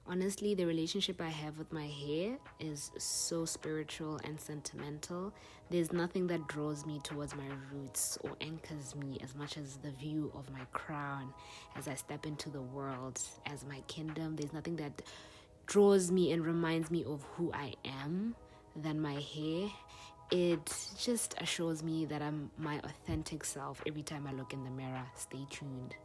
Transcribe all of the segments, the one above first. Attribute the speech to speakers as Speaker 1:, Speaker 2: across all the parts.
Speaker 1: Honestly, the relationship I have with my hair is so spiritual and sentimental. There's nothing that draws me towards my roots or anchors me as much as the view of my crown as I step into the world as my kingdom. There's nothing that draws me and reminds me of who I am than my hair. It just assures me that I'm my authentic self every time I look in the mirror. Stay tuned.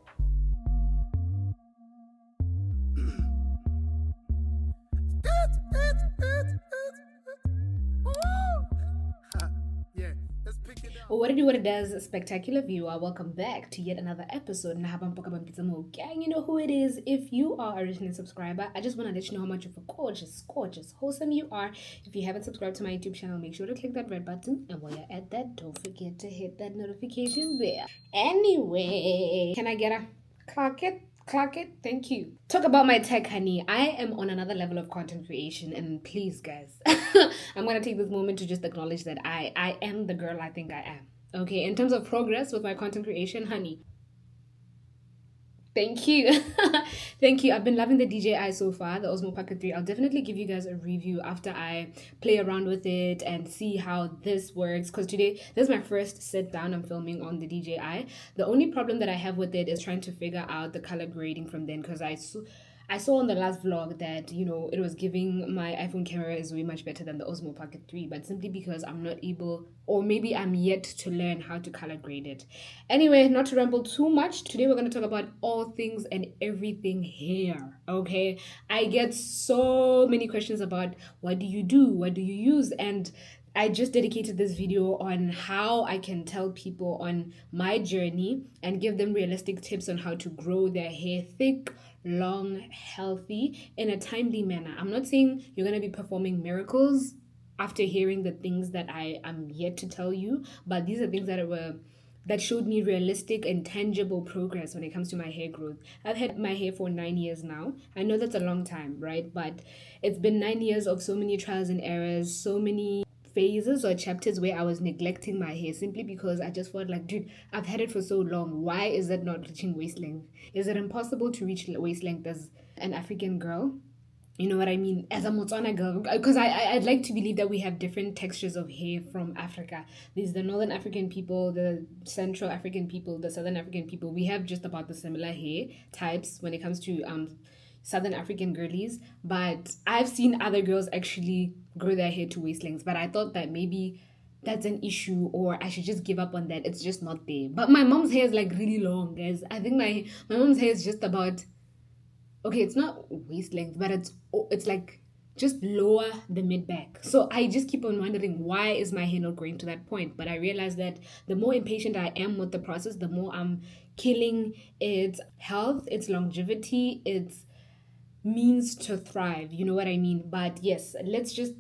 Speaker 1: What it does, spectacular viewer. Welcome back to yet another episode. Gang, you know who it is. If you are a returning subscriber, I just want to let you know how much of a gorgeous, wholesome you are. If you haven't subscribed to my YouTube channel, make sure to click that red button. And while you're at that, don't forget to hit that notification bell. Anyway, can I get a clock it? Thank you. Talk about my tech, honey. I am on another level of content creation, and please, guys, I'm gonna take this moment to just acknowledge that I am the girl I think I am. Okay, in terms of progress with my content creation, honey. Thank you. Thank you. I've been loving the DJI so far, the Osmo Pocket 3. I'll definitely give you guys a review after I play around with it and see how this works. Because today, this is my first sit down I'm filming on the DJI. The only problem that I have with it is trying to figure out the color grading from then, because I saw on the last vlog that, it was giving my iPhone camera is way much better than the Osmo Pocket 3, but simply because I'm not able, or maybe I'm yet to learn how to color grade it. Anyway, not to ramble too much, today we're going to talk about all things and everything hair, okay? I get so many questions about what do you do, what do you use, and I just dedicated this video on how I can tell people on my journey and give them realistic tips on how to grow their hair thick, long, healthy, in a timely manner. I'm not saying you're going to be performing miracles after hearing the things that I am yet to tell you, but these are things that showed me realistic and tangible progress when it comes to my hair growth. I've had my hair for 9 years now. I know that's a long time, right? But it's been 9 years of so many trials and errors, so many phases or chapters where I was neglecting my hair simply because I just felt like, dude, I've had it for so long. Why is it not reaching waist length? Is it impossible to reach waist length as an African girl? You know what I mean? As a Motswana girl, because I'd like to believe that we have different textures of hair from Africa. There's the Northern African people, the Central African people, the Southern African people. We have just about the similar hair types when it comes to Southern African girlies, but I've seen other girls actually grow their hair to waist lengths, but I thought that maybe that's an issue or I should just give up on that. It's just not there. But my mom's hair is like really long, guys. I think my mom's hair is just about, okay, it's not waist length, but it's like just lower the mid back. So I just keep on wondering, why is my hair not growing to that point? But I realize that the more impatient I am with the process, the more I'm killing its health, its longevity, its means to thrive. You know what I mean? But yes, let's just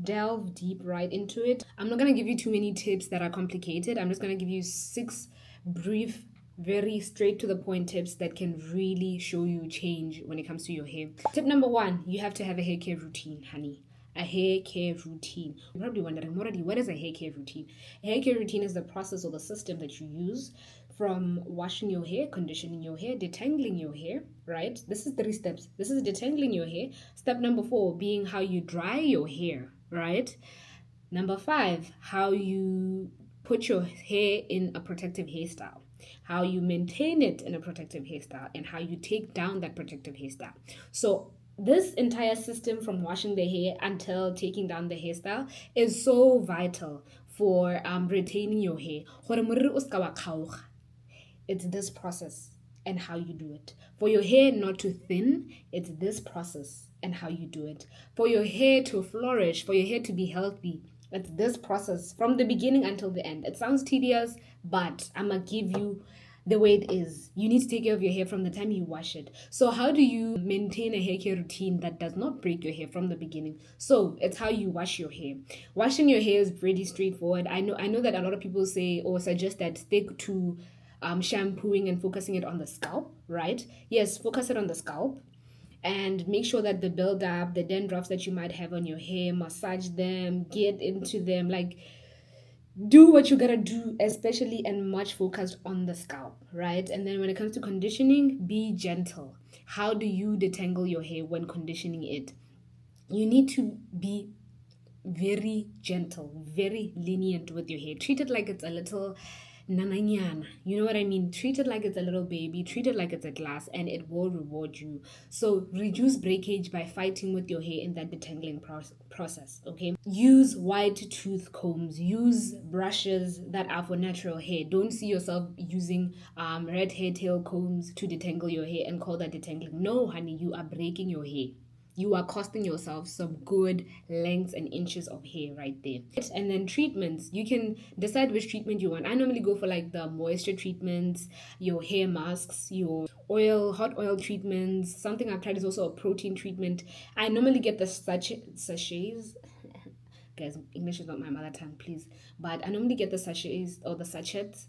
Speaker 1: delve deep right into it. I'm not going to give you too many tips that are complicated. I'm just going to give you 6 brief, very straight to the point tips that can really show you change when it comes to your hair. Tip number 1, you have to have a hair care routine, honey. A hair care routine. You're probably wondering, what is a hair care routine? A hair care routine is the process or the system that you use from washing your hair, conditioning your hair, detangling your hair, right? This is 3 steps. This is detangling your hair. Step number 4 being how you dry your hair, right? Number 5, how you put your hair in a protective hairstyle, how you maintain it in a protective hairstyle, and how you take down that protective hairstyle. So this entire system from washing the hair until taking down the hairstyle is so vital for retaining your hair. It's this process and how you do it. For your hair not to thin, it's this process and how you do it. For your hair to flourish, for your hair to be healthy, it's this process from the beginning until the end. It sounds tedious, but I'm going to give you the way it is. You need to take care of your hair from the time you wash it. So how do you maintain a hair care routine that does not break your hair from the beginning? So it's how you wash your hair. Washing your hair is pretty straightforward. I know that a lot of people say or suggest that stick to shampooing and focusing it on the scalp, right? Yes, focus it on the scalp and make sure that the buildup, the dandruffs that you might have on your hair, massage them, get into them, like do what you gotta do, especially and much focused on the scalp, right? And then when it comes to conditioning, be gentle. How do you detangle your hair when conditioning it? You need to be very gentle, very lenient with your hair. Treat it like it's a little nananyana. You know what I mean? Treat it like it's a little baby. Treat it like it's a glass, and it will reward you. So reduce breakage by fighting with your hair in that detangling process. Okay. Use wide tooth combs. Use brushes that are for natural hair. Don't see yourself using red hair tail combs to detangle your hair and call that detangling. No, honey, you are breaking your hair. You are costing yourself some good lengths and inches of hair right there. And then treatments, you can decide which treatment you want. I normally go for like the moisture treatments, your hair masks, your hot oil treatments. Something I've tried is also a protein treatment. I normally get the sachets. Guys, English is not my mother tongue, please. But I normally get the sachets or the sachets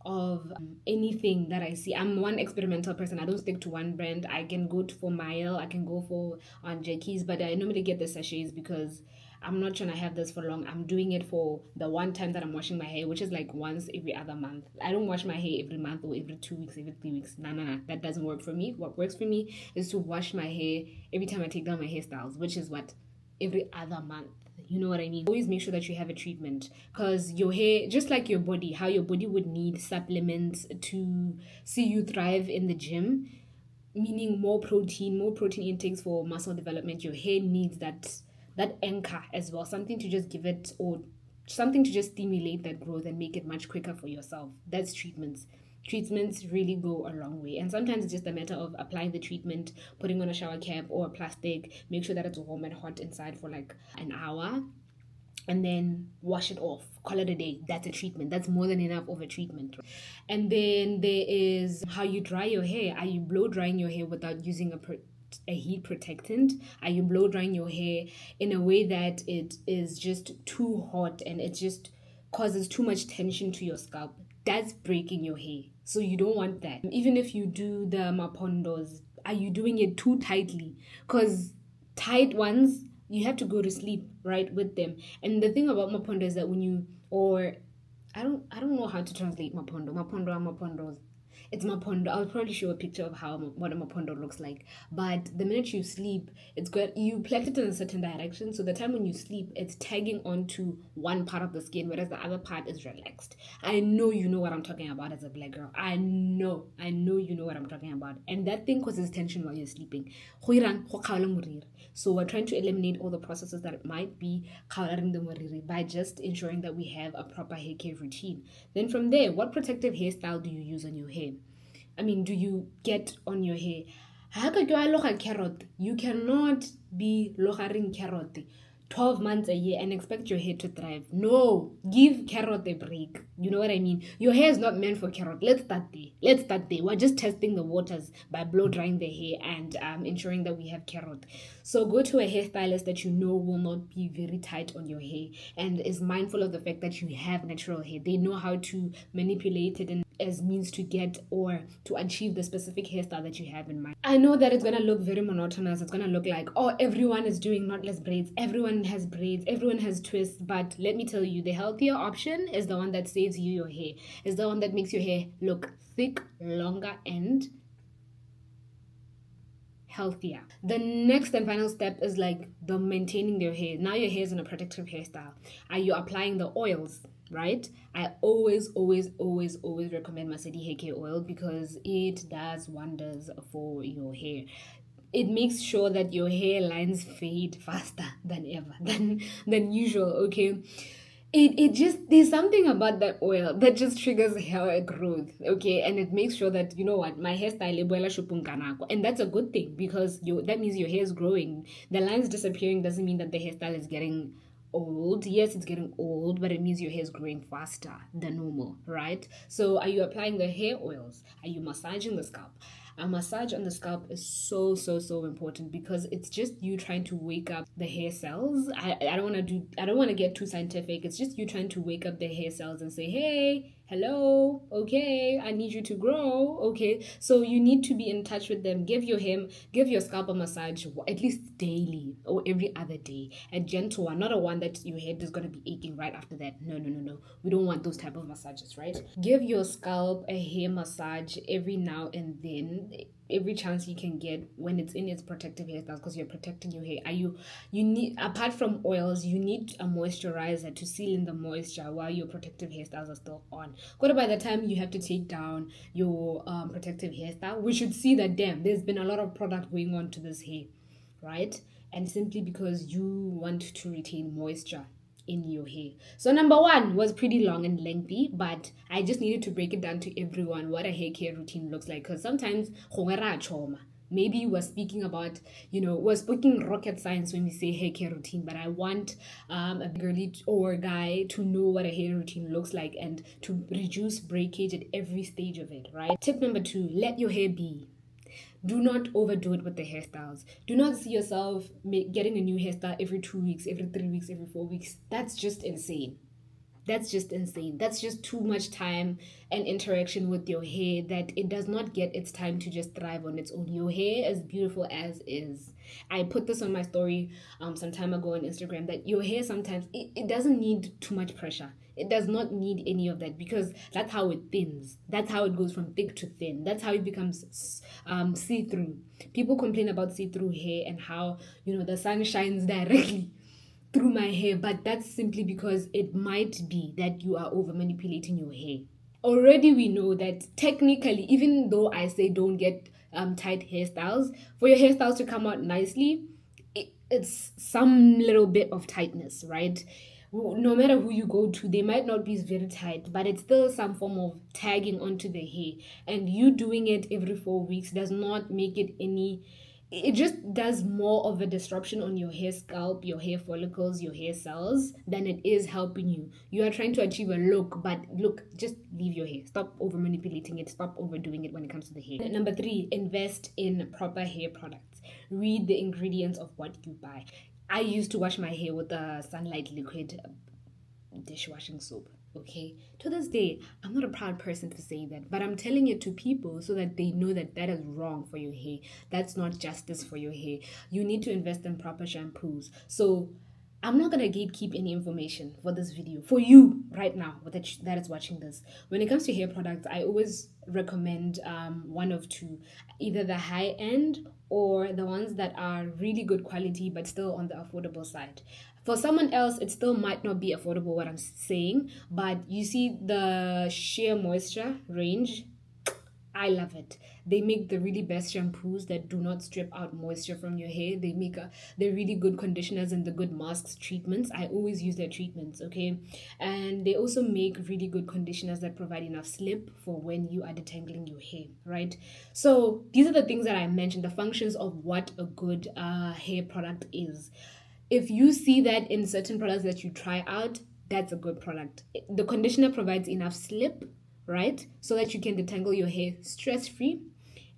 Speaker 1: of anything that I see. I'm one experimental person. I don't stick to one brand. I can go for Mile, I can go for on Jackie's, but I normally get the sachets because I'm not trying to have this for long. I'm doing it for the one time that I'm washing my hair, which is like once every other month. I don't wash my hair every month or every 2 weeks, every 3 weeks. No. That doesn't work for me. What works for me is to wash my hair every time I take down my hairstyles, which is what? Every other month. You know what I mean? Always make sure that you have a treatment because your hair, just like your body, how your body would need supplements to see you thrive in the gym, meaning more protein intakes for muscle development. Your hair needs that anchor as well, something to just give it, or something to just stimulate that growth and make it much quicker for yourself. That's treatments. Treatments really go a long way, and sometimes it's just a matter of applying the treatment, putting on a shower cap or a plastic, make sure that it's warm and hot inside for like an hour, and then wash it off, call it a day. That's a treatment. That's more than enough of a treatment. And then there is how you dry your hair. Are you blow drying your hair without using a heat protectant? Are you blow drying your hair in a way that it is just too hot and it just causes too much tension to your scalp? That's breaking your hair. So you don't want that. Even if you do the mapondos, are you doing it too tightly? Because tight ones, you have to go to sleep right with them. And the thing about mapondo is that when you, or I don't know how to translate mapondo. Mapondo or mapondos. It's mapondo. I'll probably show a picture of what a mapondo looks like. But the minute you sleep, it's good. You plait it in a certain direction. So the time when you sleep, it's tagging onto one part of the skin, whereas the other part is relaxed. I know you know what I'm talking about as a black girl. I know you know what I'm talking about. And that thing causes tension while you're sleeping. So we're trying to eliminate all the processes that might be coloring the moriri by just ensuring that we have a proper hair care routine. Then from there, what protective hairstyle do you use on your hair? I mean, do you get on your hair? You cannot be loharing carrot 12 months a year and expect your hair to thrive. No, give carrot a break. You know what I mean? Your hair is not meant for carrot. Let's start there. We're just testing the waters by blow drying the hair and ensuring that we have carrot. So go to a hairstylist that you know will not be very tight on your hair and is mindful of the fact that you have natural hair. They know how to manipulate it and as means to get or to achieve the specific hairstyle that you have in mind. I know that it's going to look very monotonous. It's going to look like, oh, everyone is doing knotless braids. Everyone has braids. Everyone has twists. But let me tell you, the healthier option is the one that saves you your hair. Is the one that makes your hair look thick, longer, and healthier. The next and final step is like the maintaining your hair. Now your hair is in a protective hairstyle. Are you applying the oils? Right? I always recommend Masedi hair care oil because it does wonders for your hair. It makes sure that your hairlines fade faster than ever, than usual, okay? It just, there's something about that oil that just triggers hair growth, okay? And it makes sure that, you know what, my hairstyle, and that's a good thing because that means your hair is growing. The lines disappearing doesn't mean that the hairstyle is getting old. Yes, it's getting old, but it means your hair is growing faster than normal, right? So are you applying the hair oils? Are you massaging the scalp? A massage on the scalp is so important because it's just you trying to wake up the hair cells. I don't want to get too scientific. It's just you trying to wake up the hair cells and say, hey, Hello, okay, I need you to grow. Okay, so you need to be in touch with them. Give your scalp a massage at least daily or every other day. A gentle one, not a one that your head is gonna be aching right after that. No, no, no, no. We don't want those type of massages, right? Give your scalp a hair massage every now and then, every chance you can get when it's in its protective hairstyles, because you're protecting your hair. You need, apart from oils, you need a moisturizer to seal in the moisture while your protective hairstyles are still on. But by the time you have to take down your protective hairstyle, we should see that, damn, there's been a lot of product going on to this hair, right? And simply because you want to retain moisture in your hair. So number one was pretty long and lengthy, but I just needed to break it down to everyone what a hair care routine looks like, because sometimes maybe we're speaking about, we're speaking rocket science when we say hair care routine, but I want a girly or guy to know what a hair routine looks like and to reduce breakage at every stage of it, right? Tip number two, let your hair be. Do not overdo it with the hairstyles. Do not see yourself getting a new hairstyle every 2 weeks, every 3 weeks, every 4 weeks. That's just insane. That's just insane. That's just too much time and interaction with your hair that it does not get its time to just thrive on its own. Your hair is beautiful as is. I put this on my story some time ago on Instagram that your hair sometimes it doesn't need too much pressure. It does not need any of that, because that's how it thins. That's how it goes from thick to thin. That's how it becomes see-through. People complain about see-through hair and how the sun shines directly through my hair, but that's simply because it might be that you are over manipulating your hair. Already we know that technically, even though I say don't get tight hairstyles, for your hairstyles to come out nicely, it's some little bit of tightness, right? No matter who you go to, they might not be very tight, but it's still some form of tagging onto the hair. And you doing it every 4 weeks does not make it any, it just does more of a disruption on your hair scalp, your hair follicles, your hair cells than it is helping you. You are trying to achieve a look, but look, just leave your hair. Stop over manipulating it. Stop overdoing it when it comes to the hair. Number three, invest in proper hair products. Read the ingredients of what you buy. I used to wash my hair with a sunlight liquid dishwashing soap. Okay, to this day, I'm not a proud person for saying that, but I'm telling it to people so that they know that that is wrong for your hair. That's not justice for your hair. You need to invest in proper shampoos. So I'm not gonna gatekeep any information for this video for you right now that is watching this. When it comes to hair products, I always recommend one of two, either the high end or the ones that are really good quality but still on the affordable side. For someone else, it still might not be affordable what I'm saying, but you see the Sheer Moisture range, I love it. They make the really best shampoos that do not strip out moisture from your hair. They make the really good conditioners and the good masks treatments. I always use their treatments, okay? And they also make really good conditioners that provide enough slip for when you are detangling your hair, right? So these are the things that I mentioned, the functions of what a good hair product is. If you see that in certain products that you try out, that's a good product. The conditioner provides enough slip, right? So that you can detangle your hair stress-free.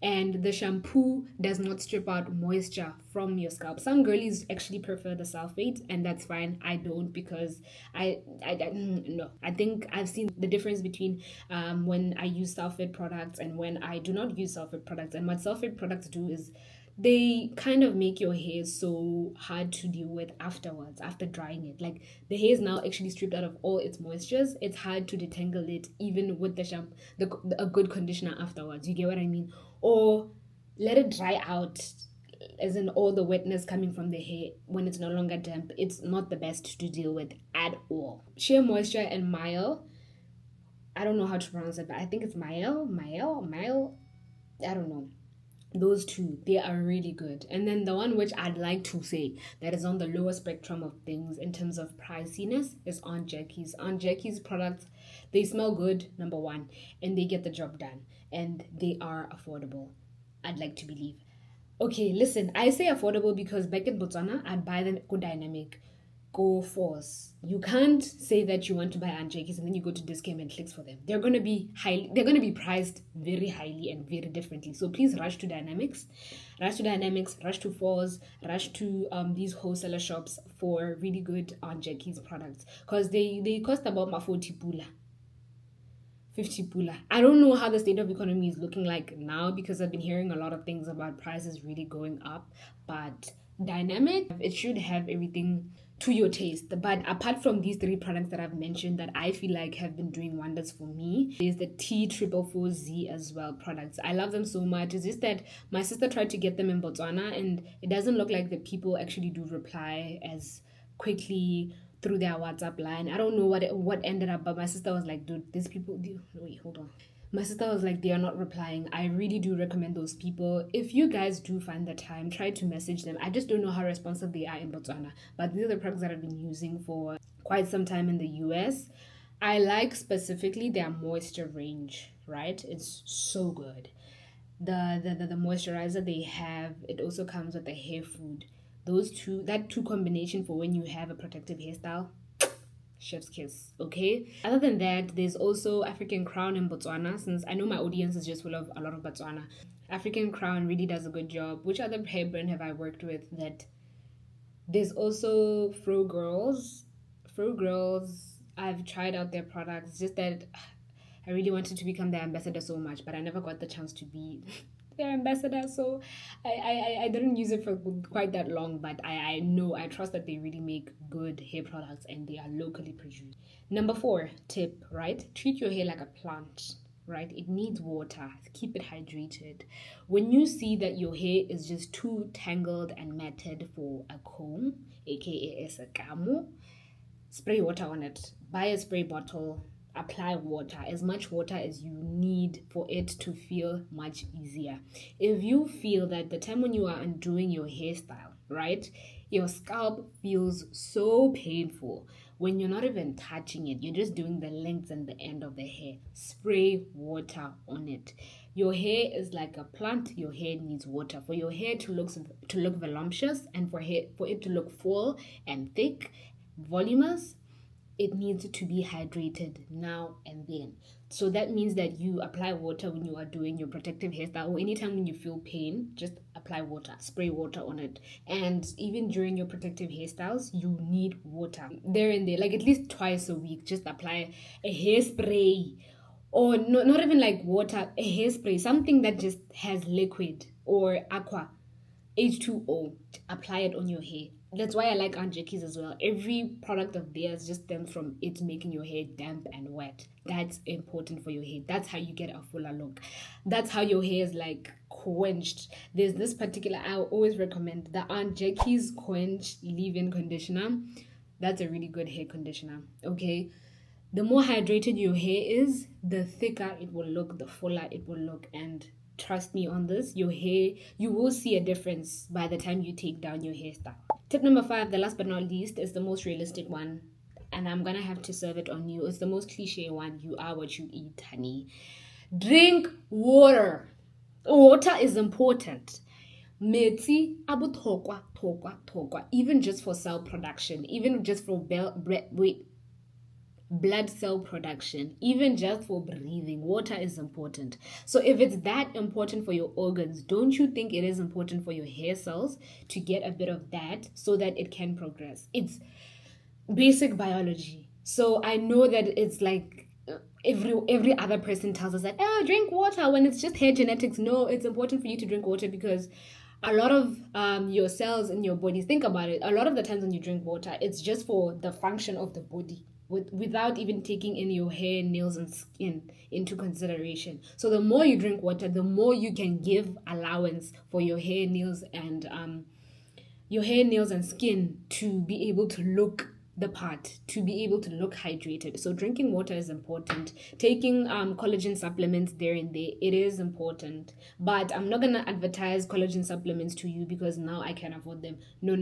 Speaker 1: And the shampoo does not strip out moisture from your scalp. Some girlies actually prefer the sulfate, and that's fine. I don't, because no. I think I've seen the difference between when I use sulfate products and when I do not use sulfate products. And what sulfate products do is they kind of make your hair so hard to deal with afterwards, after drying it. Like, the hair is now actually stripped out of all its moistures. It's hard to detangle it even with the shampoo, a good conditioner afterwards. You get what I mean? Or let it dry out, as in all the wetness coming from the hair when it's no longer damp. It's not the best to deal with at all. Sheer Moisture and Mile, I don't know how to pronounce it, but I think it's Mile, I don't know. Those two, they are really good. And then the one which I'd like to say that is on the lower spectrum of things in terms of priciness is Aunt Jackie's. Aunt Jackie's products, they smell good, number one, and they get the job done, and they are affordable, I'd like to believe. Okay, listen, I say affordable because back in Botswana, I'd buy them Go Dynamic, Go Force. You can't say that you want to buy Aunt Jackie's and then you go to Discount and clicks for them. They're gonna be priced very highly and very differently. So please rush to Dynamics, rush to Force, rush to these wholesaler shops for really good Aunt Jackie's products. Because they cost about 40 pula. 50 pula. I don't know how the state of economy is looking like now because I've been hearing a lot of things about prices really going up. But dynamic, it should have everything to your taste. But apart from these three products that I've mentioned that I feel like have been doing wonders for me, is the T444Z as well products. I love them so much. It's just that my sister tried to get them in Botswana and it doesn't look like the people actually do reply as quickly through their WhatsApp line. I don't know what ended up, but my sister was like, dude, these people do wait, hold on. My sister was like, they are not replying. I really do recommend those people. If you guys do find the time, try to message them. I just don't know how responsive they are in Botswana. But these are the products that I've been using for quite some time in the US. I like specifically their moisture range, right? It's so good. The moisturizer they have, it also comes with a hair food. That two combination for when you have a protective hairstyle, chef's kiss. Okay, other than that, there's also African Crown in Botswana, since I know my audience is just full of a lot of Botswana. African Crown really does a good job. Which other hair brand have I worked with? That there's also Fro Girls. I've tried out their products, just that I really wanted to become their ambassador so much, but I never got the chance to be their ambassador. So I didn't use it for quite that long, but I know, I trust that they really make good hair products and they are locally produced. Number 4 tip, right? Treat your hair like a plant, right? It needs water. Keep it hydrated. When you see that your hair is just too tangled and matted for a comb, aka a camo, spray water on it. Buy a spray bottle, apply water, as much water as you need for it to feel much easier. If you feel that the time when you are undoing your hairstyle, right, your scalp feels so painful when you're not even touching it, you're just doing the length and the end of the hair, spray water on it. Your hair is like a plant. Your hair needs water. For your hair to look voluptuous and for it to look full and thick, voluminous, it needs to be hydrated now and then. So that means that you apply water when you are doing your protective hairstyle, or anytime when you feel pain, just apply water, spray water on it. And even during your protective hairstyles, you need water there and there, like at least twice a week. Just apply a hairspray, or not even like water, a hairspray, something that just has liquid or aqua, H2O, apply it on your hair. That's why I like Aunt Jackie's as well. Every product of theirs just stems from it making your hair damp and wet. That's important for your hair. That's how you get a fuller look. That's how your hair is like quenched. There's this particular, I always recommend the Aunt Jackie's Quench Leave-In Conditioner. That's a really good hair conditioner. Okay. The more hydrated your hair is, the thicker it will look, the fuller it will look, and trust me on this, your hair, you will see a difference by the time you take down your hairstyle. Tip number 5, the last but not least, is the most realistic one. And I'm gonna have to serve it on you. It's the most cliche one. You are what you eat, honey. Drink water. Water is important. Metsi abuthokwa, even just for cell production, even just for blood cell production, even just for breathing, water is important. So if it's that important for your organs, don't you think it is important for your hair cells to get a bit of that so that it can progress? It's basic biology. So I know that it's like every other person tells us that, oh, drink water, when it's just hair genetics. No, it's important for you to drink water because a lot of your cells in your body, think about it, a lot of the times when you drink water, it's just for the function of the body, without even taking in your hair, nails, and skin into consideration. So the more you drink water, the more you can give allowance for your hair, nails, and skin to be able to look the part, to be able to look hydrated. So drinking water is important. Taking collagen supplements there and there, it is important. But I'm not gonna advertise collagen supplements to you because now I can afford them. No.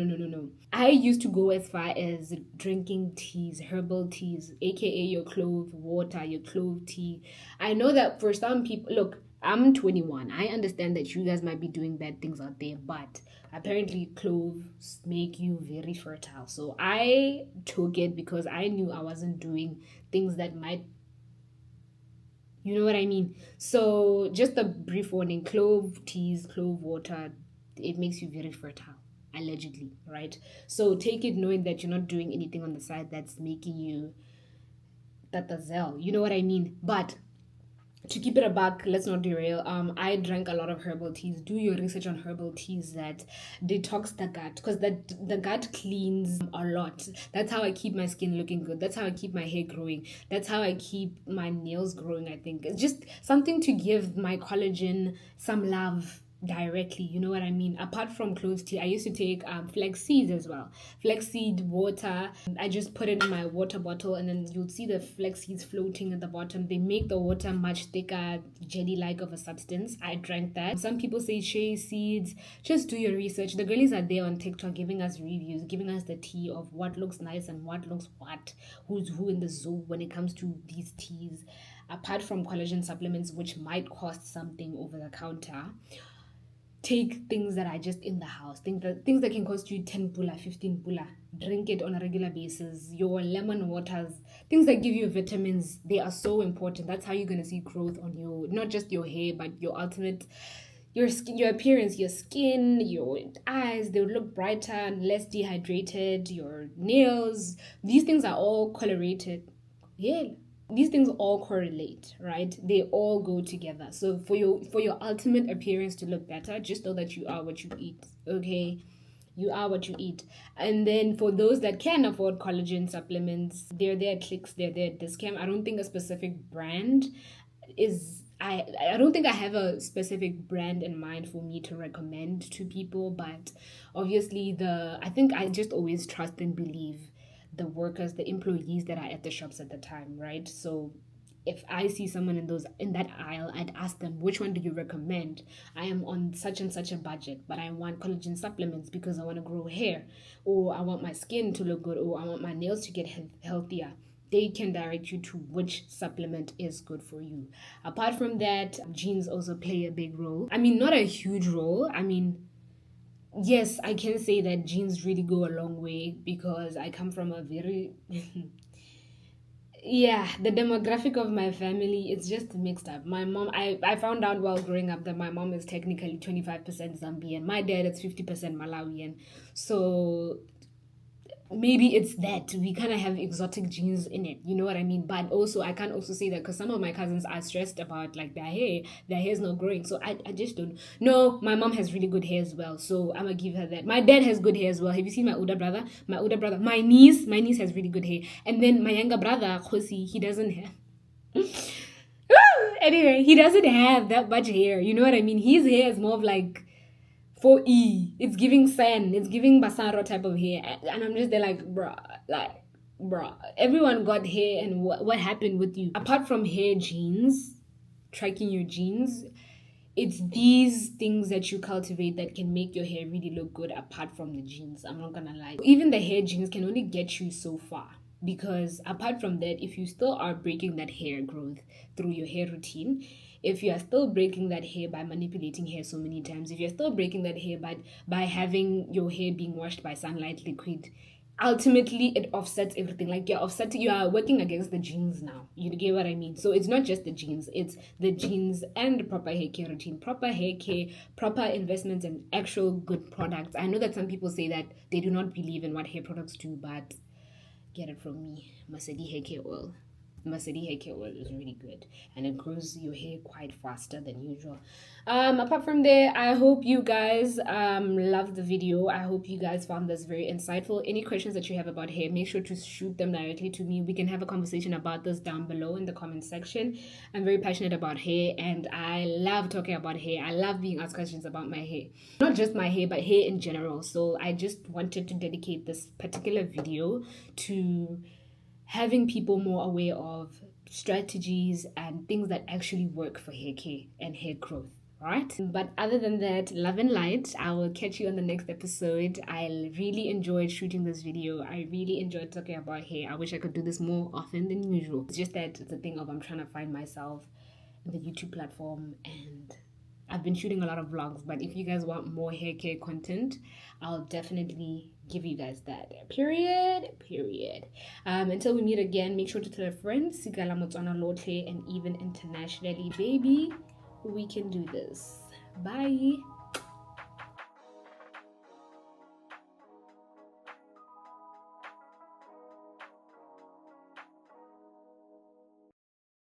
Speaker 1: I used to go as far as drinking teas, herbal teas, aka your clove water, your clove tea. I know that for some people, look, I'm 21. I understand that you guys might be doing bad things out there, but apparently cloves make you very fertile. So I took it because I knew I wasn't doing things that might, you know what I mean? So just a brief warning, clove teas, clove water, it makes you very fertile, allegedly, right? So take it knowing that you're not doing anything on the side that's making you tatazel, you know what I mean? But to keep it a buck, let's not derail. I drank a lot of herbal teas. Do your research on herbal teas that detox the gut, because the gut cleans a lot. That's how I keep my skin looking good. That's how I keep my hair growing. That's how I keep my nails growing. I think it's just something to give my collagen some love directly, you know what I mean? Apart from clove tea, I used to take flax seeds as well. Flax seed water, I just put it in my water bottle, and then you'll see the flax seeds floating at the bottom. They make the water much thicker, jelly like of a substance. I drank that. Some people say shea seeds. Just do your research. The girlies are there on TikTok giving us reviews, giving us the tea of what looks nice and what looks what, who's who in the zoo when it comes to these teas. Apart from collagen supplements, which might cost something over the counter, take things that are just in the house, things that can cost you 10 pula, 15 pula. Drink it on a regular basis. Your lemon waters, things that give you vitamins, they are so important. That's how you're going to see growth on your, not just your hair, but your ultimate, your skin, your appearance, your skin, your eyes. They'll look brighter and less dehydrated. Your nails, these things are all correlated. Yeah, these things all correlate, right? They all go together. So for your ultimate appearance to look better, just know that you are what you eat. Okay, you are what you eat. And then for those that can afford collagen supplements, they're there at Clicks, they're there at Discount. I don't think a specific brand is, I don't think I have a specific brand in mind for me to recommend to people, but obviously I think I just always trust and believe the workers, the employees that are at the shops at the time, right? So if I see someone in that aisle, I'd ask them, which one do you recommend? I am on such and such a budget, but I want collagen supplements because I want to grow hair, or I want my skin to look good, or I want my nails to get healthier. They can direct you to which supplement is good for you. Apart from that, genes also play a big role. I mean, not a huge role. I mean, yes, I can say that genes really go a long way because I come from a very yeah, the demographic of my family, it's just mixed up. My mom, I found out while growing up that my mom is technically 25% Zambian. My dad is 50% Malawian. So maybe it's that we kind of have exotic genes in it, you know what I mean? But also I can't also say that because some of my cousins are stressed about like their hair's not growing. So I just don't know. My mom has really good hair as well, so I'm gonna give her that. My dad has good hair as well. Have you seen my older brother? My niece has really good hair. And then my younger brother Khosi, he doesn't have anyway, he doesn't have that much hair, you know what I mean? His hair is more of like 4E. It's giving sand. It's giving Basaro type of hair. And I'm just there like, bruh, everyone got hair, and what happened with you? Apart from hair genes, tracking your genes, it's these things that you cultivate that can make your hair really look good apart from the genes. I'm not gonna lie. Even the hair genes can only get you so far. Because apart from that, if you still are breaking that hair growth through your hair routine, if you are still breaking that hair by manipulating hair so many times, if you're still breaking that hair by having your hair being washed by sunlight liquid, ultimately it offsets everything. Like you are working against the genes now. You get what I mean? So it's not just the genes, it's the genes and the proper hair care routine, proper hair care, proper investments in actual good products. I know that some people say that they do not believe in what hair products do, but get it from me. Masedi hair care oil. Masedi hair care oil is really good, and it grows your hair quite faster than usual. Apart from there, I hope you guys loved the video. I hope you guys found this very insightful. Any questions that you have about hair, make sure to shoot them directly to me. We can have a conversation about this down below in the comment section. I'm very passionate about hair, and I love talking about hair. I love being asked questions about my hair, not just my hair, but hair in general. So I just wanted to dedicate this particular video to having people more aware of strategies and things that actually work for hair care and hair growth. Right? But other than that, love and light. I will catch you on the next episode. I really enjoyed shooting this video. I really enjoyed talking about hair. I wish I could do this more often than usual. It's just that it's a thing of I'm trying to find myself in the YouTube platform, and I've been shooting a lot of vlogs, but if you guys want more hair care content, I'll definitely give you guys that. Period. Until we meet again, make sure to tell a friend, Sigala Motswana Lotle, and even internationally, baby, we can do this. Bye.